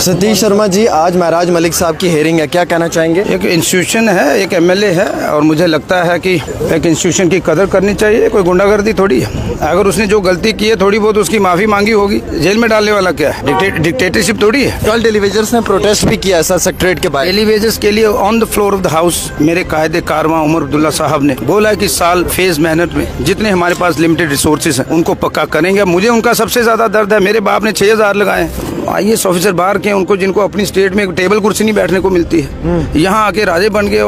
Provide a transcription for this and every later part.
सतीश शर्मा जी, आज महराज मलिक साहब की हेयरिंग है, क्या कहना चाहेंगे? एक इंस्टीट्यूशन है, एक एमएलए है और मुझे लगता है कि एक इंस्टीट्यूशन की कदर करनी चाहिए। कोई गुंडागर्दी थोड़ी है। अगर उसने जो गलती की है थोड़ी बहुत उसकी माफी मांगी होगी, जेल में डालने वाला क्या है? डिक्टेटरशिप थोड़ी है। कल डेली वेजर्स ने प्रोटेस्ट भी किया सर सेक्रेटरीट के बाहर। डेली वेजेस के लिए on the floor of the house मेरे कायदे कारवां उमर अब्दुल्ला साहब ने बोला कि साल फेज मेहनत में जितने हमारे पास लिमिटेड रिसोर्सेज हैं उनको पक्का करेंगे। मुझे उनका सबसे ज्यादा दर्द है। मेरे बाप ने 6000 लगाए। IAS ऑफिसर बाहर के उनको, जिनको अपनी स्टेट में टेबल कुर्सी नहीं बैठने को मिलती है, यहाँ आके राजे बन गए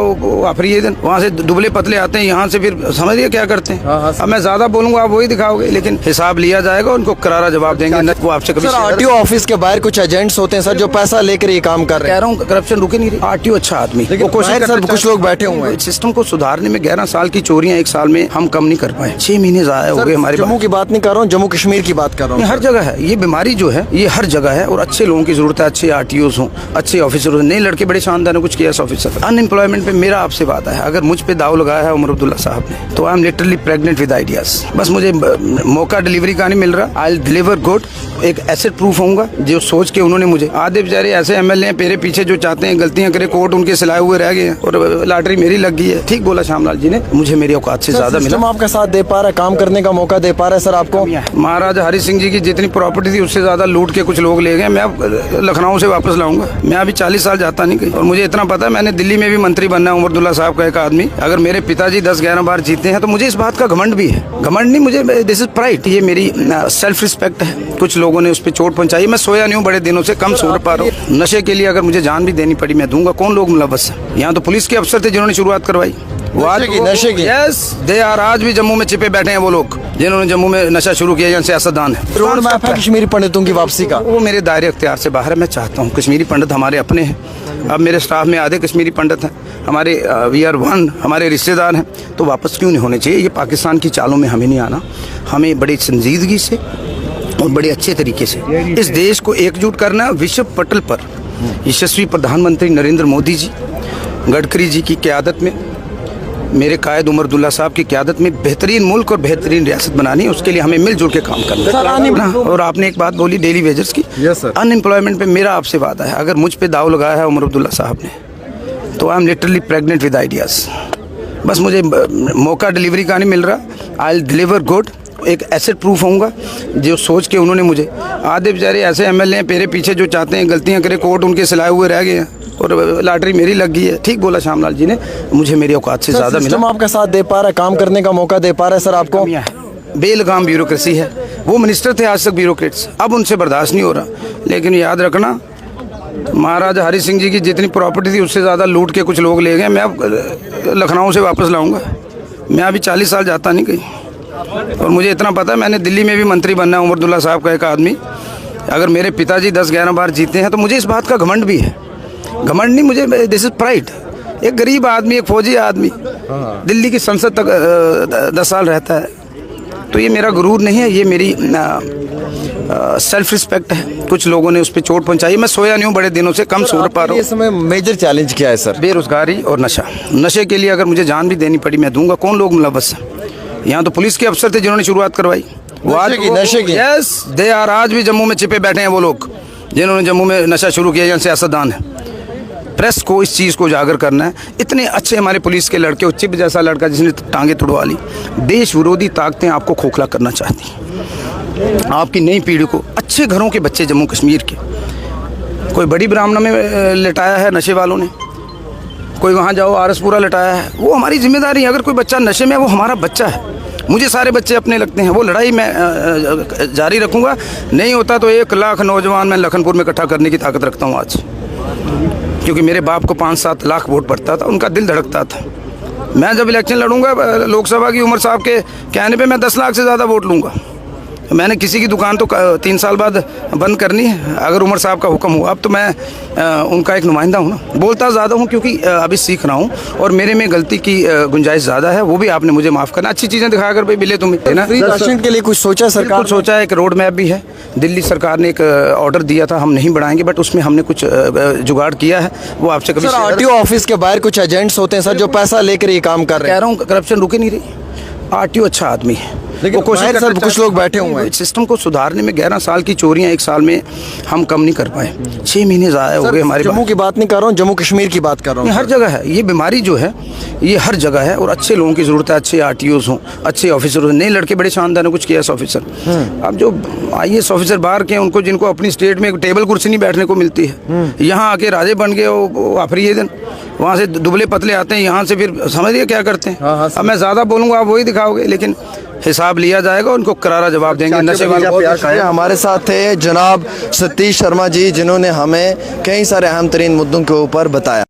आफरी दिन। वहाँ से दुबले पतले आते हैं, यहाँ से फिर समझिए क्या करते हैं। अब मैं ज्यादा बोलूंगा आप वही दिखाओगे, लेकिन हिसाब लिया जाएगा, उनको करारा जवाब देंगे। वो आपसे कभी RTO ऑफिस के बाहर कुछ एजेंट्स होते हैं सर जो पैसा लेकर ये काम कर रहे हैं। कह रहा हूँ करप्शन रुके नहीं रही। RTO अच्छा आदमी, लेकिन कुछ लोग बैठे हुए हैं। सिस्टम को सुधारने में 11 साल की चोरियां 1 साल में हम कम नहीं कर पाए। 6 महीने ज़ाया हो गए हमारे। जम्मू की बात नहीं कर रहा हूँ, जम्मू कश्मीर की बात कर रहा हूँ। हर जगह है ये बीमारी जो है, ये हर जगह है और अच्छे लोगों की जरूरत है। अच्छे RTOs हों, अच्छे ऑफिसर हों। नए लड़के बड़े शानदार हैं, कुछ किया ऑफिसर। अनएम्प्लॉयमेंट पे मेरा आपसे वादा है, अगर मुझ पे दाव लगाया है उमर अब्दुल्ला साहब ने, तो I am literally pregnant with ideas. बस मुझे मौका डिलीवरी का नहीं मिल रहा। I will deliver good. एक एसेट प्रूफ होऊंगा जो सोच के उन्होंने मुझे। आधे बेचारे ऐसे MLA हैं मेरे पीछे जो चाहते हैं गलतियां करे, कोर्ट उनके सिलाए हुए रह गए हैं और लॉटरी मेरी लग गई है। ठीक बोला श्यामलाल जी ने, मुझे मेरी औकात से ज्यादा मिला। आपका साथ दे पा रहा है, काम करने का मौका दे पा रहा है सर आपको? महाराजा हरि सिंह जी की जितनी प्रॉपर्टी थी उससे ज्यादा लूट के कुछ लोग ले गए। मैं अब लखनऊ से वापस लाऊंगा। मैं अभी 40 साल जाता नहीं कहीं। और मुझे इतना पता है, मैंने दिल्ली में भी मंत्री बनना है। उमर अब्दुल्ला साहब का एक आदमी। अगर मेरे पिताजी 10-11 बार जीते हैं तो मुझे इस बात का घमंड भी है। घमंड नहीं, मुझे दिस इज प्राइड। ये मेरी सेल्फ रिस्पेक्ट है। कुछ लोगों ने उस पर चोट पहुंचाई। मैं सोया नहीं हूँ बड़े दिनों से, कम सो पा रहा हूँ। नशे के लिए अगर मुझे जान भी देनी पड़ी मैं दूंगा। कौन लोग मुलव्वस है? यहाँ तो पुलिस के अफसर थे जिन्होंने शुरुआत करवाई नशे की। Yes they are. आज भी जम्मू में छिपे बैठे हैं वो लोग जिन्होंने जम्मू में नशा शुरू किया। यहाँ सियासतदान है। रोड मैप है कश्मीरी पंडितों की वापसी का, वो मेरे दायरे अख्तियार से बाहर है। मैं चाहता हूँ, कश्मीरी पंडित हमारे अपने हैं। अब मेरे स्टाफ में आधे कश्मीरी पंडित हैं। हमारे वी आर वन, हमारे रिश्तेदार हैं। तो वापस क्यों नहीं होने चाहिए? ये पाकिस्तान की चालों में हमें नहीं आना। हमें बड़ी संजीदगी से और बड़े अच्छे तरीके से इस देश को एकजुट करना। विश्व पटल पर यशस्वी प्रधानमंत्री नरेंद्र मोदी जी, गडकरी जी की क़यादत में, मेरे कायद उमर अब्दुल्ला साहब की क़यादत में बेहतरीन मुल्क और बेहतरीन रियासत बनानी है। उसके लिए हमें मिलजुल के काम करना है। और आपने एक बात बोली डेली वेजर्स की। अनएम्प्लॉयमेंट पे मेरा आपसे वादा है, अगर मुझ पे दाव लगाया है उमर अब्दुल्ला साहब ने, तो I am literally pregnant with ideas. बस मुझे मौका डिलीवरी का नहीं मिल रहा। I will deliver good. एक एसेट प्रूफ होऊंगा जो सोच के उन्होंने मुझे। आधे बेचारे ऐसे MLA हैं मेरे पीछे जो चाहते हैं गलतियां करे, कोर्ट उनके सिलाए हुए रह गए हैं और लॉटरी मेरी लग गई है। ठीक बोला श्यामलाल जी ने, मुझे मेरी औकात से ज्यादा मिला। आपका साथ दे पा रहा है, काम करने का मौका दे पा रहा है सर आपको? बेलगाम ब्यूरोक्रेसी है। वो मिनिस्टर थे आज तक ब्यूरोक्रेट्स, अब उनसे बर्दाश्त नहीं हो रहा। लेकिन याद रखना, महाराजा हरि सिंह जी की जितनी प्रॉपर्टी थी उससे ज्यादा लूट के कुछ लोग ले गए। मैं अब लखनऊ से वापस लाऊंगा। मैं अभी 40 साल जाता नहीं कहीं। और मुझे इतना पता है, मैंने दिल्ली में भी मंत्री बनना है। उमर अब्दुल्ला साहब का एक आदमी। अगर मेरे पिताजी 10-11 बार जीते हैं तो मुझे इस बात का घमंड भी है। घमंड नहीं, मुझे दिस इज प्राइड। एक गरीब आदमी, एक फौजी आदमी दिल्ली की संसद तक 10 साल रहता है, तो ये मेरा गुरूर नहीं है, ये मेरी सेल्फ रिस्पेक्ट है। कुछ लोगों ने उस पर चोट पहुंचाई। मैं सोया नहीं हूँ बड़े दिनों से, कम सो पा रहा हूँ। इस समय मेजर चैलेंज क्या है सर? बेरोजगारी और नशा। नशे के लिए अगर मुझे जान भी देनी पड़ी मैं दूंगा। कौन लोग मुलव्वस है? यहाँ तो पुलिस के अफसर थे जिन्होंने शुरुआत करवाई नशे की। Yes they are. आज भी जम्मू में छिपे बैठे हैं वो लोग जिन्होंने जम्मू में नशा शुरू किया। यहाँ सियासतदान है। प्रेस को इस चीज़ को उजागर करना है। इतने अच्छे हमारे पुलिस के लड़के, चिप जैसा लड़का जिसने टांगे तुड़वा ली। देश विरोधी ताकतें आपको खोखला करना चाहती हैं। आपकी नई पीढ़ी को, अच्छे घरों के बच्चे जम्मू कश्मीर के, कोई बड़ी ब्राह्मणा में लिटाया है नशे वालों ने, कोई वहाँ जाओ आरसपुरा लिटाया है। वो हमारी जिम्मेदारी है। अगर कोई बच्चा नशे में, वो हमारा बच्चा है। मुझे सारे बच्चे अपने लगते हैं। वो लड़ाई मैं जारी रखूँगा। नहीं होता तो 1 लाख नौजवान मैं लखनपुर में इकट्ठा करने की ताकत रखता हूँ आज। क्योंकि मेरे बाप को 5-7 लाख वोट पड़ता था, उनका दिल धड़कता था। मैं जब इलेक्शन लड़ूंगा लोकसभा की, उमर साहब के कहने पे मैं 10 लाख से ज़्यादा वोट लूँगा। मैंने किसी की दुकान तो 3 साल बाद बंद करनी है। अगर उमर साहब का हुक्म हुआ, अब तो मैं उनका एक नुमाइंदा हूँ ना। बोलता ज़्यादा हूँ क्योंकि अभी सीख रहा हूँ और मेरे में गलती की गुंजाइश ज़्यादा है। वो भी आपने मुझे माफ़ करना। अच्छी चीज़ें दिखाया कर भाई, मिले तुम्हें है ना। राशन के लिए कुछ सोचा सरकार? कुछ सोचा है। एक रोड मैप भी है। दिल्ली सरकार ने एक ऑर्डर दिया था, हम नहीं बढ़ाएंगे, बट उसमें हमने कुछ जुगाड़ किया है। वो आपसे कभी RTO ऑफिस के बाहर कुछ एजेंट्स होते हैं सर जो पैसा लेकर ये काम कर रहे हैं। कह रहा हूँ करप्शन रुके नहीं रही। RTO अच्छा आदमी है, लेकिन बाहर सर कुछ लोग बैठे हुए हैं। सिस्टम को सुधारने में 11 साल की चोरियां 1 साल में हम कम नहीं कर पाए। 6 महीने ज़ाया हो गए हमारे। जम्मू की बात नहीं कर रहा हूँ, जम्मू कश्मीर की बात कर रहा हूँ। हर जगह है ये बीमारी जो है, ये हर जगह है और अच्छे लोगों की ज़रूरत है। अच्छे आरटीओस हों, अच्छे ऑफिसर हों। नए लड़के बड़े शानदार हैं, कुछ केएस ऑफिसर। अब जो आईएएस ऑफिसर बाहर के, उनको जिनको अपनी स्टेट में टेबल कुर्सी नहीं बैठने को मिलती है, यहाँ आके राजे बन गए वो आखिरी दिन। वहाँ से दुबले पतले आते हैं, यहाँ से फिर समझिए क्या करते हैं। अब मैं ज़्यादा बोलूँगा आप वही दिखाओगे, लेकिन हिसाब लिया जाएगा, उनको करारा जवाब देंगे। नशे वाले हमारे साथ थे जनाब सतीश शर्मा जी, जिन्होंने हमें कई सारे अहम तरीन मुद्दों के ऊपर बताया।